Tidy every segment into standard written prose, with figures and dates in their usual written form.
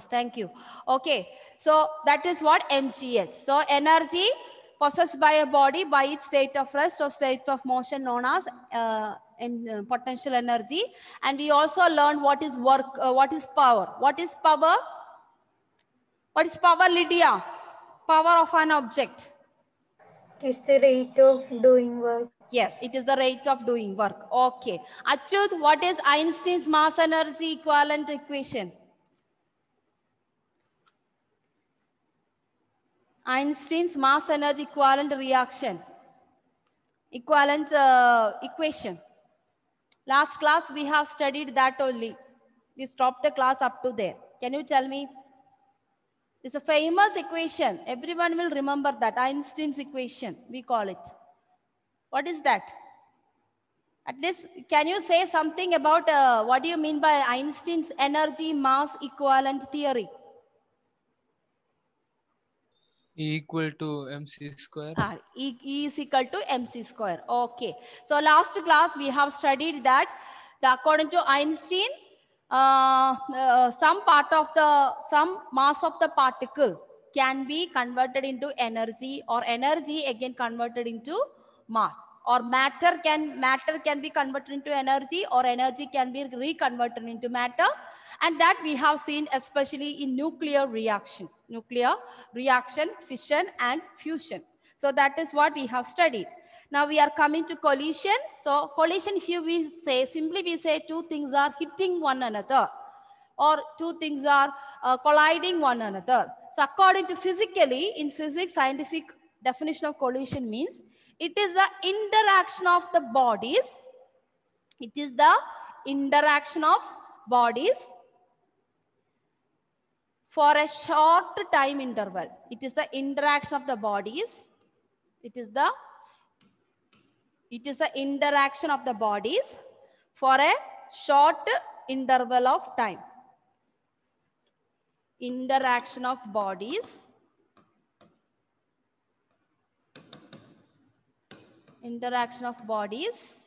Thank you. Okay, so that is what mgh. So energy possessed by a body by its state of rest or state of motion known as potential energy. And we also learned what is work, what is power. What is power? What is power, Lydia? Power of an object. It's the rate of doing work. Yes, it is the rate of doing work. Okay. Achyut, what is Einstein's mass energy equivalent equation? Einstein's mass energy equivalent reaction. Equivalent equation. Last class we have studied that only. We stopped the class up to there. Can you tell me? It's a famous equation. Everyone will remember that. Einstein's equation, we call it. What is that? At least, can you say something about what do you mean by Einstein's energy mass equivalent theory? E equal to mc square. E is equal to mc square. Okay. So last class we have studied that according to Einstein, some mass of the particle can be converted into energy, or energy again converted into mass, or matter can be converted into energy, or energy can be reconverted into matter. And that we have seen especially in nuclear reactions, fission and fusion. So that is what we have studied. Now we are coming to collision. So collision, if we say two things are hitting one another, or two things are colliding one another. So according to physically, in physics, scientific definition of collision means it is the interaction of the bodies. It is the interaction of bodies for a short time interval. It is the interaction of the bodies. It is the interaction of the bodies for a short interval of time. Interaction of bodies. Interaction of bodies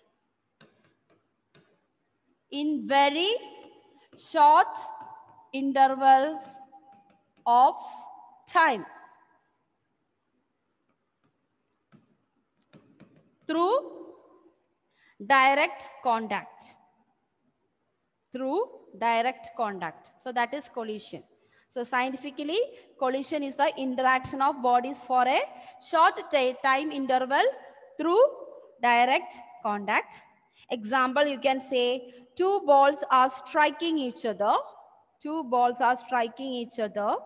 in very short intervals of time through direct contact. Through direct contact. So that is collision. So scientifically, collision is the interaction of bodies for a short time interval through direct contact. Example, you can say two balls are striking each other. Two balls are striking each other.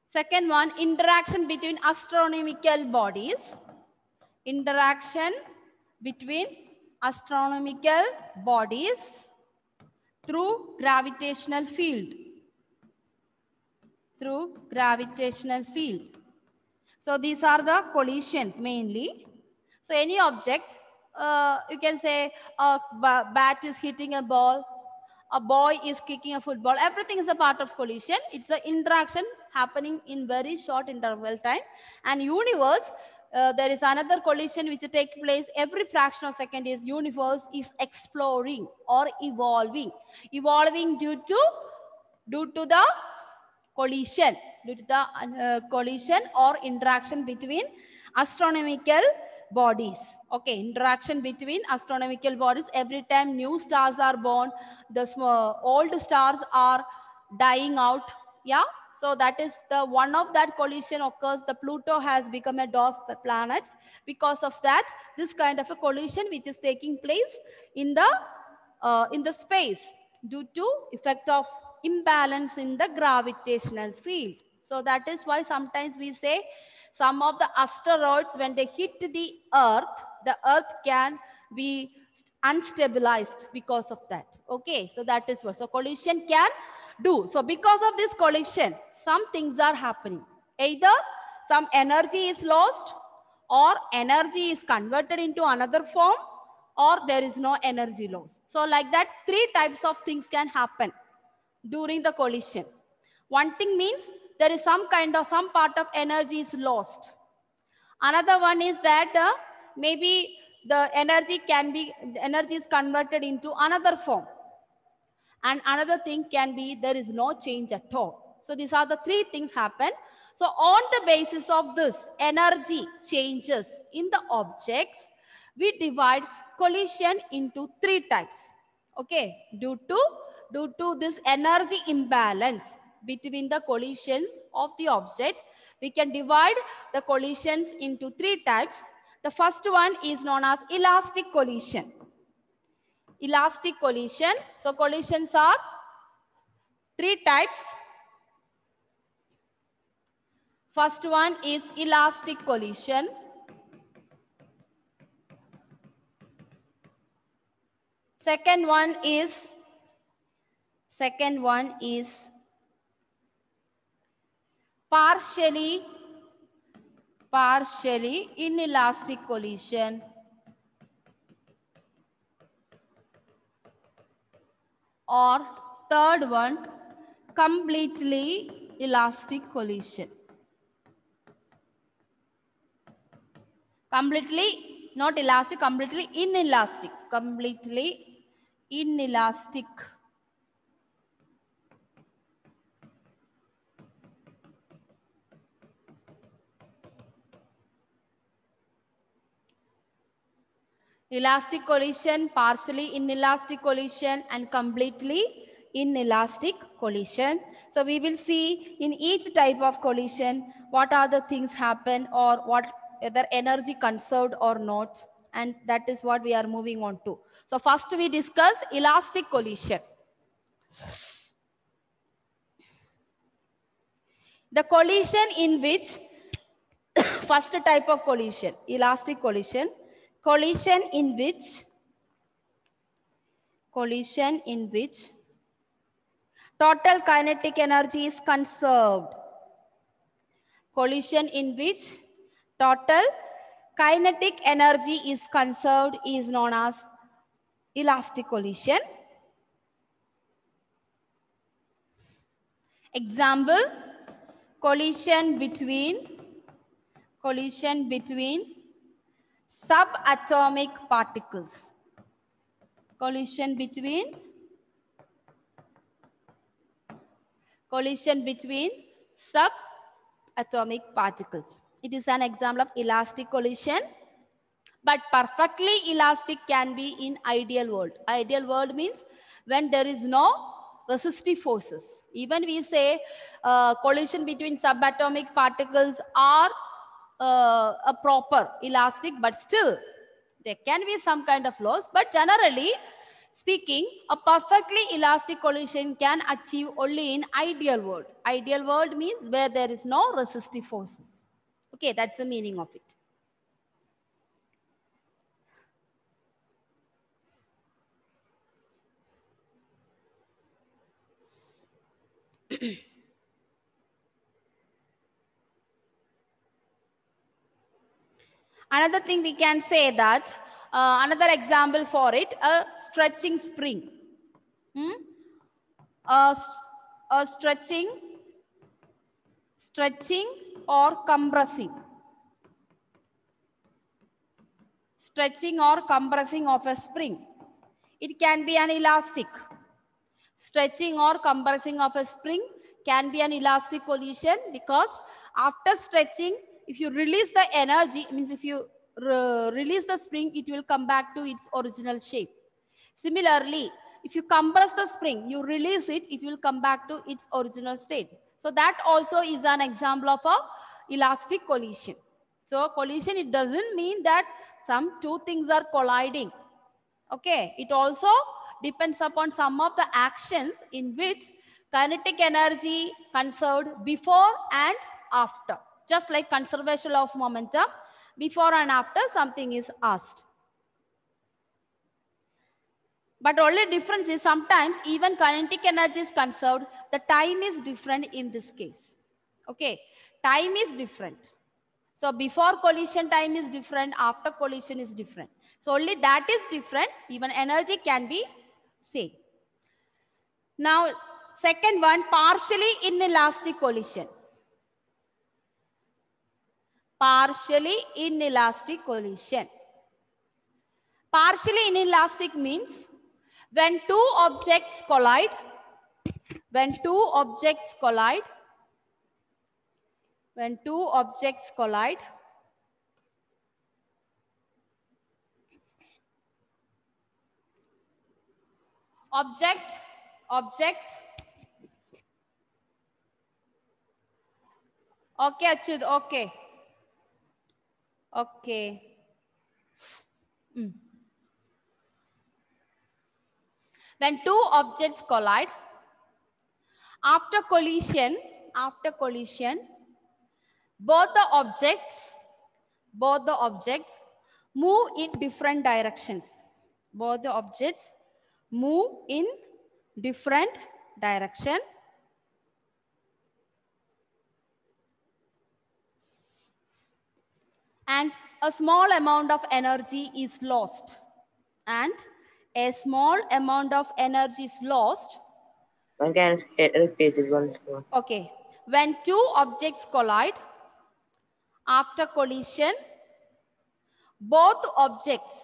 Second one, interaction between astronomical bodies. Interaction between astronomical bodies through gravitational field. Through gravitational field. So these are the collisions mainly. So any object, you can say a bat is hitting a ball, a boy is kicking a football. Everything is a part of collision. It's the interaction happening in very short interval time. And universe, there is another collision which takes place every fraction of a second. Is universe is exploring or evolving. Evolving due to the collision, collision or interaction between astronomical bodies. Okay, interaction between astronomical bodies. Every time new stars are born, the old stars are dying out. Yeah, so that is the one of that collision occurs. The Pluto has become a dwarf planet. Because of that, this kind of a collision which is taking place in the space due to effect of imbalance in the gravitational field. So that is why sometimes we say some of the asteroids, when they hit the earth can be unstabilized because of that. Okay, so that is what. So collision can do. So because of this collision, some things are happening. Either some energy is lost, or energy is converted into another form, or there is no energy loss. So like that, three types of things can happen during the collision. One thing means there is some part of energy is lost. Another one is that maybe the energy is converted into another form. And another thing can be there is no change at all. So these are the three things happen. So on the basis of this energy changes in the objects, we divide collision into three types. Okay, due to this energy imbalance between the collisions of the object, we can divide the collisions into three types. The first one is known as elastic collision. Elastic collision. So collisions are three types. First one is elastic collision. Second one is partially inelastic collision. Or third one, completely elastic collision. Completely, not elastic, completely inelastic. Completely inelastic. Elastic collision, partially inelastic collision, and completely inelastic collision. So we will see in each type of collision what are the things happen, or what whether energy conserved or not, and that is what we are moving on to. So first we discuss elastic collision. The collision in which first type of collision, elastic collision, collision in which total kinetic energy is conserved. Collision in which total kinetic energy is conserved is known as elastic collision. Example, collision between subatomic particles. Collision between subatomic particles. It is an example of elastic collision, but perfectly elastic can be in ideal world. Ideal world means when there is no resistive forces. Even we say collision between subatomic particles are a proper elastic, but still there can be some kind of loss. But generally speaking, a perfectly elastic collision can achieve only in ideal world. Ideal world means where there is no resistive forces. Okay, that's the meaning of it. Another thing we can say that, another example for it, a stretching spring. A stretching or compressing. Stretching or compressing of a spring. It can be an elastic. Stretching or compressing of a spring can be an elastic collision, because after stretching, if you release the energy, means if you release the spring, it will come back to its original shape. Similarly, if you compress the spring, you release it, it will come back to its original state. So that also is an example of a elastic collision. So collision, it doesn't mean that some two things are colliding. Okay, it also depends upon some of the actions in which kinetic energy conserved before and after. Just like conservation of momentum, before and after something is asked. But only difference is sometimes even kinetic energy is conserved, the time is different in this case. Okay, time is different. So before collision time is different, after collision is different. So only that is different, even energy can be same. Now, second one, partially inelastic collision. Partially inelastic collision. Partially inelastic means when two objects collide, when two objects collide, when two objects collide, object, okay, Achyut, okay, okay. When two objects collide, after collision, both the objects move in different directions. Both the objects move in different direction. And a small amount of energy is lost. And a small amount of energy is lost. One can repeat it once more. Okay. When two objects collide, after collision, both objects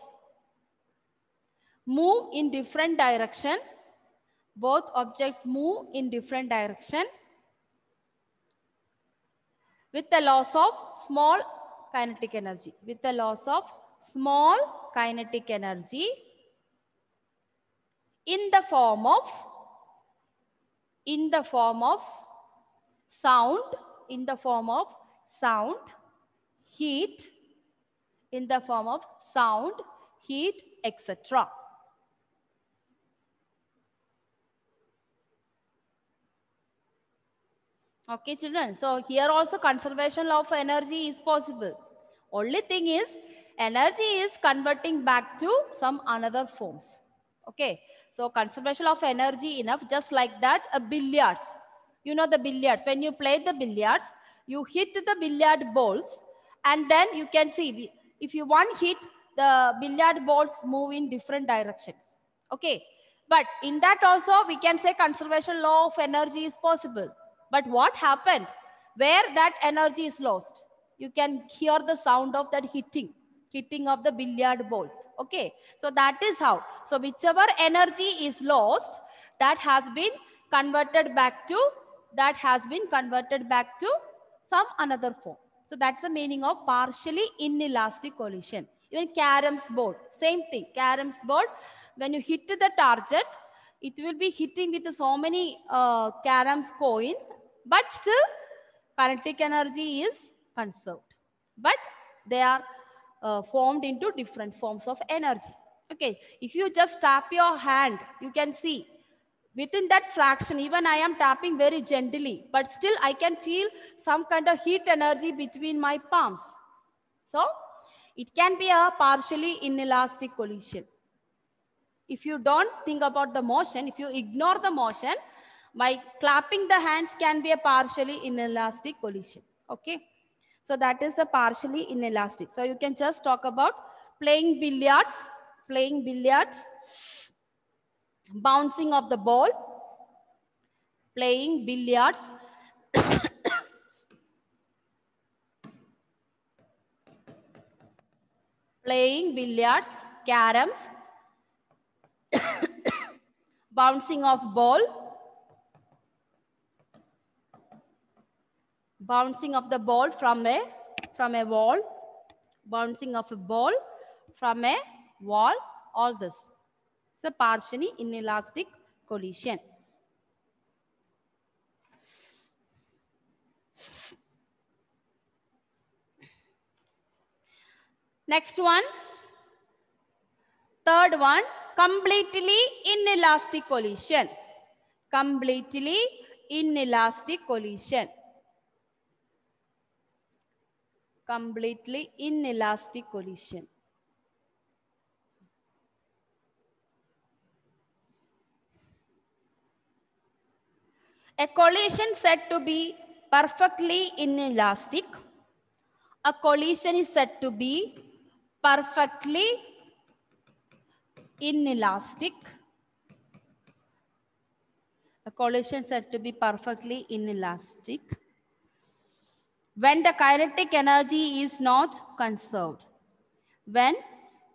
move in different direction. Both objects move in different direction with the loss of small kinetic energy. With the loss of small kinetic energy in the form of sound, heat, etc. Okay, children. So here also conservation of energy is possible. Only thing is energy is converting back to some another forms. Okay. So conservation of energy enough, just like that, a billiards. You know the billiards. When you play the billiards, you hit the billiard balls and then you can see if you one hit, the billiard balls move in different directions. Okay. But in that also we can say conservation law of energy is possible. But what happened? Where that energy is lost, you can hear the sound of that hitting of the billiard balls. Okay. So that is how. So whichever energy is lost, that has been converted back to some another form. So that's the meaning of partially inelastic collision. Even caroms board, same thing. Caroms board, when you hit the target, it will be hitting with so many caroms coins, but still kinetic energy is conserved. But they are formed into different forms of energy. Okay, if you just tap your hand, you can see within that fraction, even I am tapping very gently, but still I can feel some kind of heat energy between my palms. So it can be a partially inelastic collision. If you don't think about the motion, if you ignore the motion, by clapping the hands can be a partially inelastic collision. Okay. So that is a partially inelastic. So you can just talk about playing billiards, bouncing of the ball, playing billiards, caroms, bouncing of ball, bouncing of the ball from a wall, bouncing of a ball from a wall, all this. It's a partially inelastic collision. Next one, third one, completely inelastic collision. Completely inelastic collision. Completely inelastic collision. A collision said to be perfectly inelastic. A collision is said to be perfectly inelastic. A collision is said to be perfectly inelastic when the kinetic energy is not conserved. When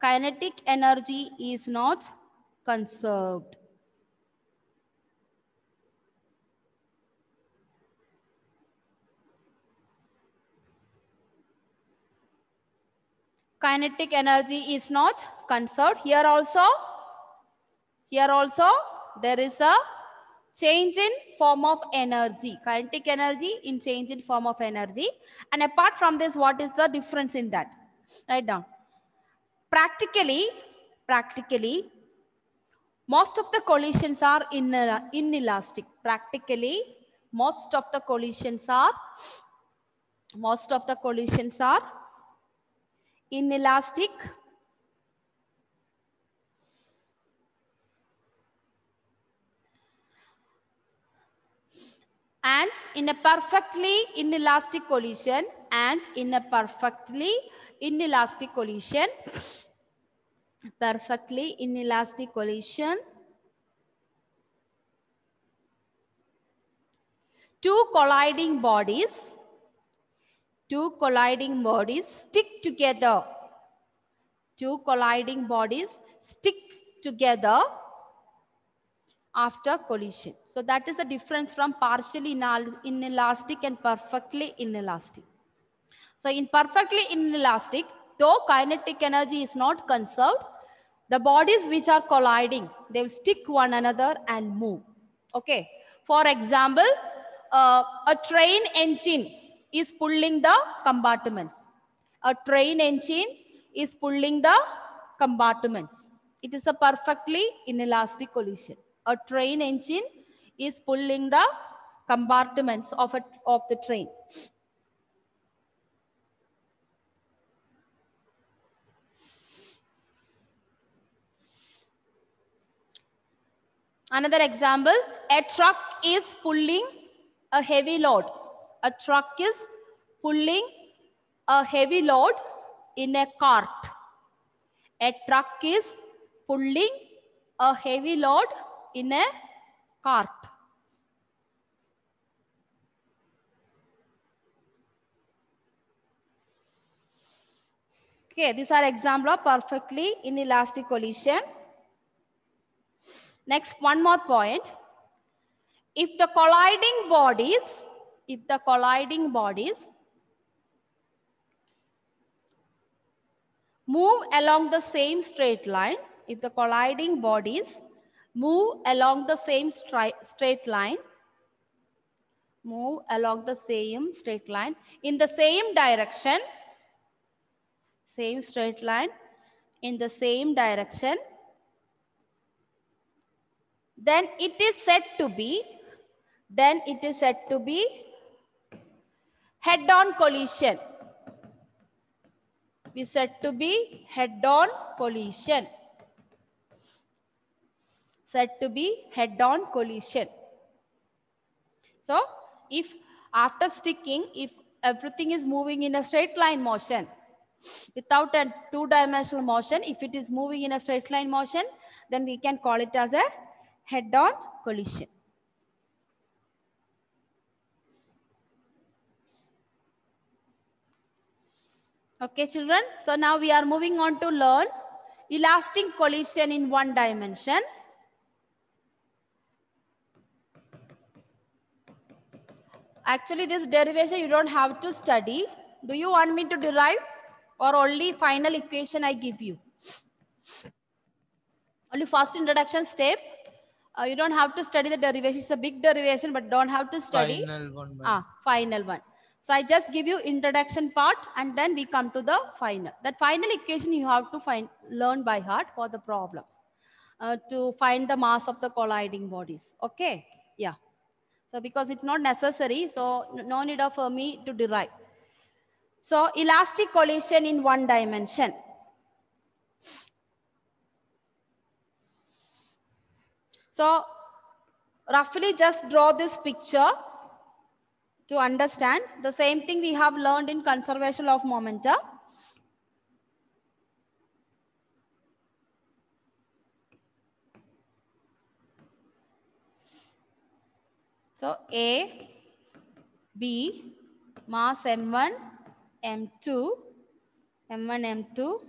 kinetic energy is not conserved. Kinetic energy is not conserved. Here also there is a change in form of energy. Kinetic energy in change in form of energy. And apart from this, what is the difference in that? Write down. Practically, most of the collisions are inelastic. Practically, most of the collisions are inelastic. And in a perfectly inelastic collision, two colliding bodies stick together. Two colliding bodies stick together after collision. So that is the difference from partially inelastic and perfectly inelastic. So in perfectly inelastic, though kinetic energy is not conserved, the bodies which are colliding, they will stick one another and move. Okay. For example, a train engine is pulling the compartments. A train engine is pulling the compartments. It is a perfectly inelastic collision. A train engine is pulling the compartments of the train. Another example, a truck is pulling a heavy load. A truck is pulling a heavy load in a cart. A truck is pulling a heavy load in a cart. Okay, these are examples of perfectly inelastic collision. Next, one more point. If the colliding bodies move along the same straight line, in the same direction, then it is said to be head-on collision. Head-on collision. So if after sticking, if everything is moving in a straight line motion without a two-dimensional motion, if it is moving in a straight line motion, then we can call it as a head-on collision. Okay, children. So now we are moving on to learn elastic collision in one dimension. Actually, this derivation you don't have to study. Do you want me to derive or only final equation I give you? Only first introduction step. You don't have to study the derivation. It's a big derivation, but don't have to study. Final one, ma'am. Final one. So I just give you introduction part and then we come to the final. That final equation you have to learn by heart for the problems. To find the mass of the colliding bodies. Okay? Yeah. So because it's not necessary, so no need for me to derive. So elastic collision in one dimension. So roughly just draw this picture to understand. The same thing we have learned in conservation of momenta. So A, B, mass M1, M2, M1, M2,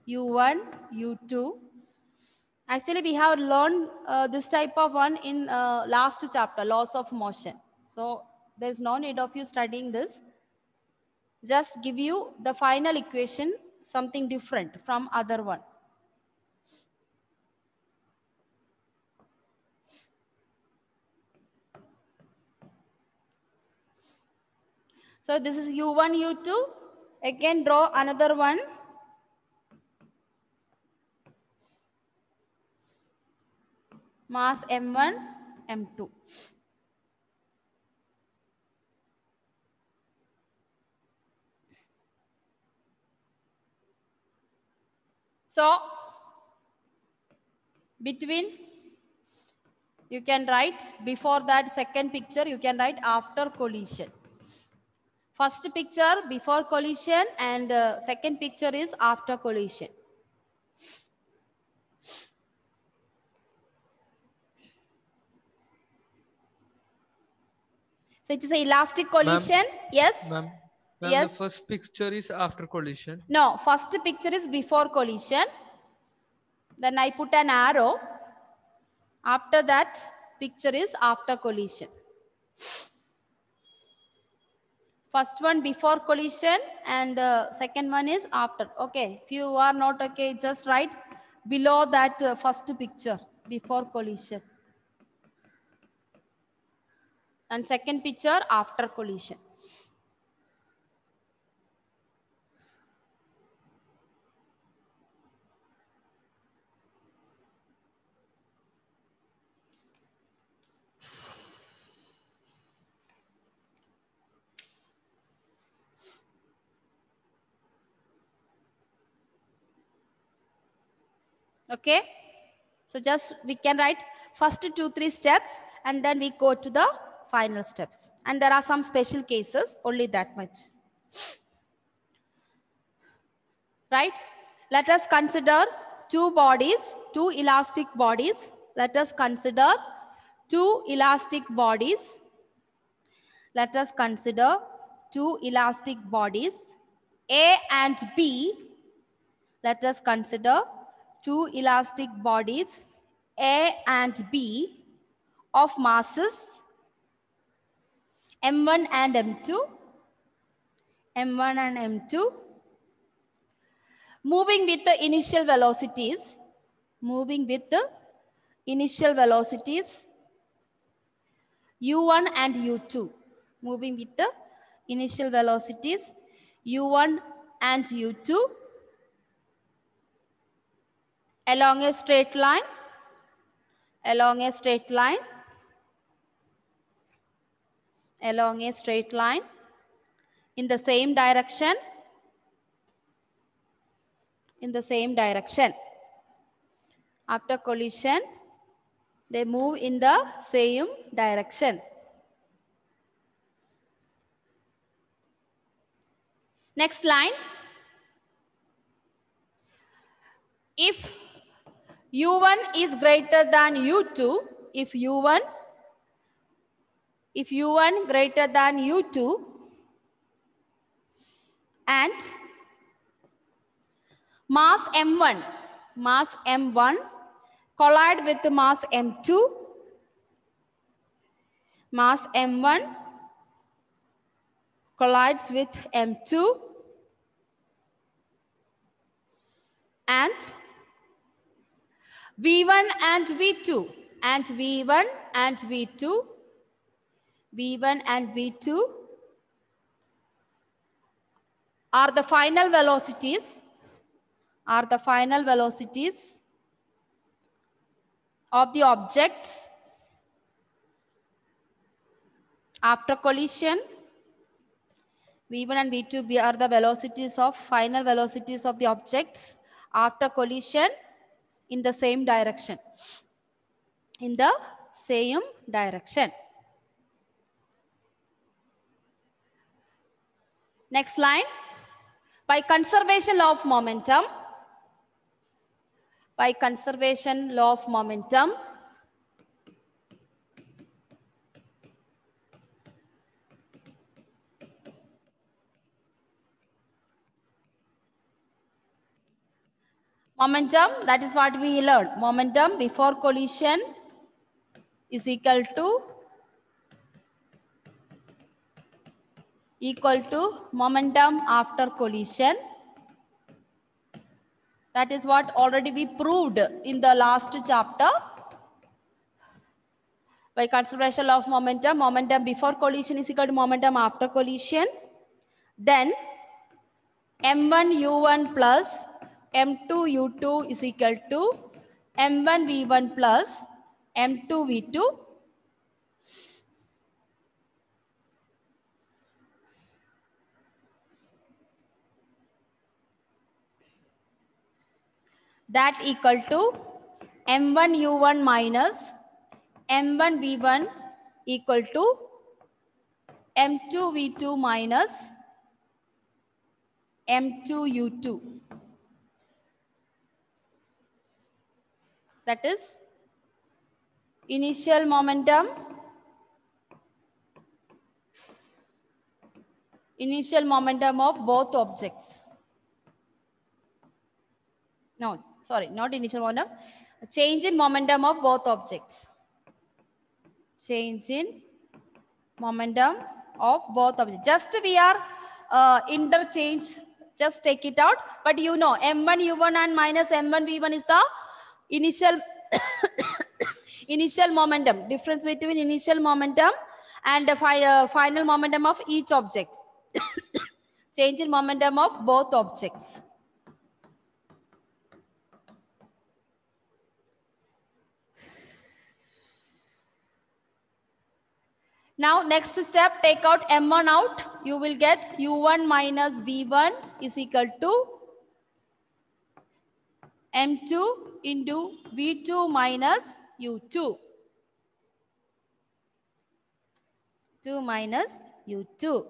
U1, U2. Actually, we have learned this type of one in last chapter, laws of motion. So there's no need of you studying this. Just give you the final equation, something different from other one. So this is U1, U2. Again, draw another one. Mass M1, M2. So between, you can write before that second picture, you can write after collision. First picture before collision and second picture is after collision. So it is an elastic collision. Yes. Ma'am, Yes. the first picture is after collision. No, first picture is before collision. Then I put an arrow. After that picture is after collision. First one before collision and second one is after. Okay, if you are not okay, just write below that first picture before collision. And second picture after collision. Okay, so just we can write first 2-3 steps and then we go to the final steps. And there are some special cases, only that much. Right? Let us consider two bodies, two elastic bodies. Let us consider two elastic bodies. Let us consider two elastic bodies, A and B. Let us consider two elastic bodies, A and B, of masses M1 and M2, M1 and M2, moving with the initial velocities, U1 and U2, moving with the initial velocities, U1 and U2, along a straight line, along a straight line in the same direction, After collision, they move in the same direction. Next line. If U1 is greater than U2, if U1 greater than U2 and mass M1 collide with the mass M2, mass M1 collides with M2 and V1 and V2 are the final velocities of the objects after collision. V1 and V2 are the final velocities of the objects after collision in the same direction. Next line. By conservation law of momentum, Momentum, that is what we learned. Momentum before collision is equal to momentum after collision. That is what already we proved in the last chapter. By consideration of momentum, momentum before collision is equal to momentum after collision. Then m1 u1 plus m2 u2 is equal to m1 v1 plus m2 v2. That equal to m1 u1 minus m1 v1 equal to m2 v2 minus m2 u2. That is initial momentum of both objects. No, sorry, not initial momentum. Change in momentum of both objects. Change in momentum of both objects. Just we are interchange. Just take it out. But you know, m1 u1 and minus m1 v1 is the initial initial momentum. Difference between initial momentum and the final momentum of each object. Change in momentum of both objects. Now next step, take out m1 out. You will get u1 minus v1 is equal to m2 into v2 minus u2. 2 minus u2.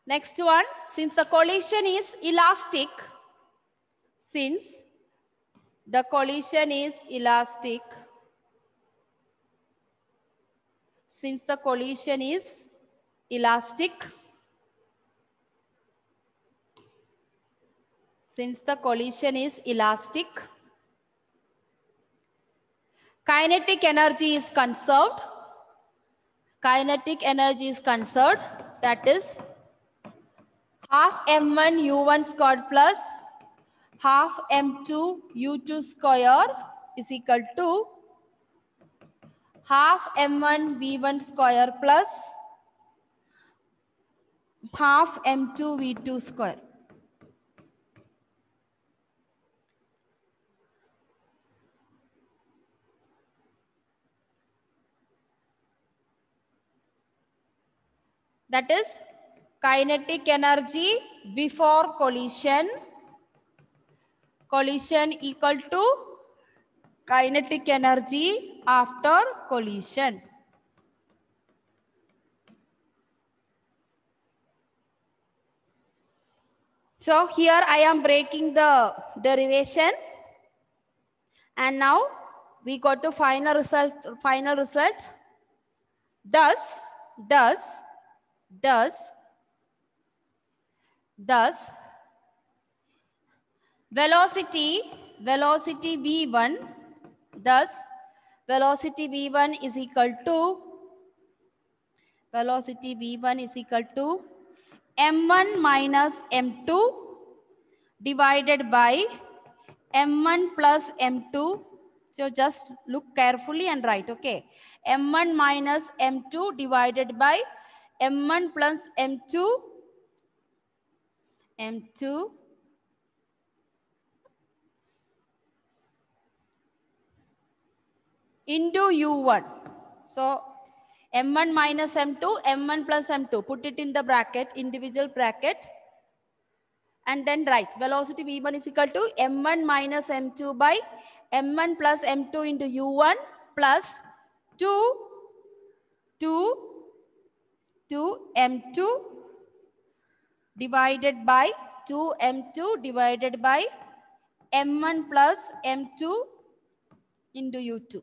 Next one, since the collision is elastic, kinetic energy is conserved. That is half m1 u1 squared plus half m2 u2 square is equal to half m1 v1 square plus half m2 v2 square. That is kinetic energy before collision. Collision equal to kinetic energy after collision. So here I am breaking the derivation. And now we got the final result. Thus, velocity v1, thus velocity v1 is equal to m1 minus m2 divided by m1 plus m2. So just look carefully and write, okay? m1 minus m2 divided by m1 plus m2 into u1. So m1 minus m2, m1 plus m2. Put it in the bracket, individual bracket. And then write velocity v1 is equal to m1 minus m2 by m1 plus m2 into u1 plus 2 m2 divided by 2 m2 divided by m1 plus m2 into u2.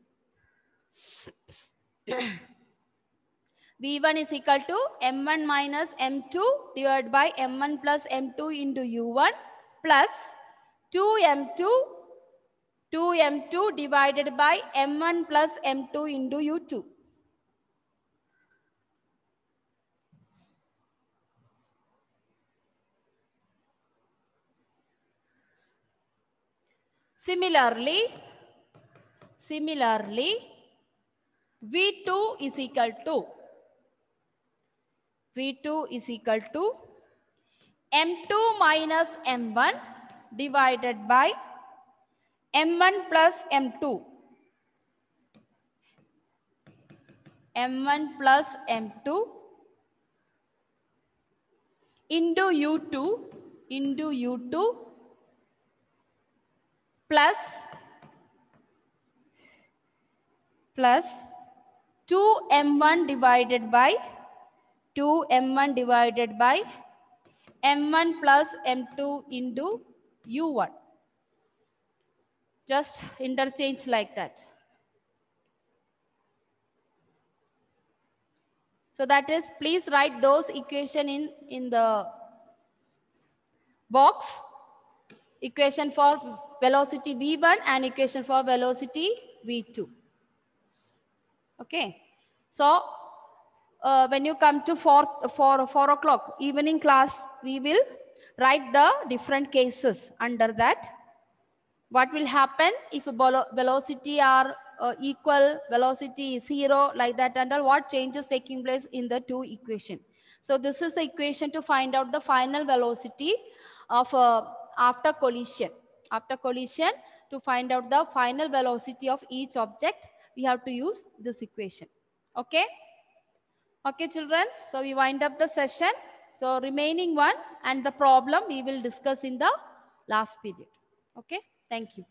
V1 is equal to M1 minus M2 divided by M1 plus M2 into U1 plus 2M2 divided by M1 plus M2 into U2. Similarly, V2 is equal to M2 minus M1 divided by M1 plus M2. M1 plus M2 into U2 plus 2M1 divided by M1 plus M2 into U1. Just interchange like that. So that is, please write those equation in the box. Equation for velocity V1 and equation for velocity V2. Okay. So when you come to 4 o'clock evening class, we will write the different cases under that. What will happen if velocity are equal, velocity is 0, like that, and what changes taking place in the two equation. So this is the equation to find out the final velocity of after collision. After collision, to find out the final velocity of each object, we have to use this equation. Okay? Okay, children. So we wind up the session. So remaining one and the problem we will discuss in the last period. Okay? Thank you.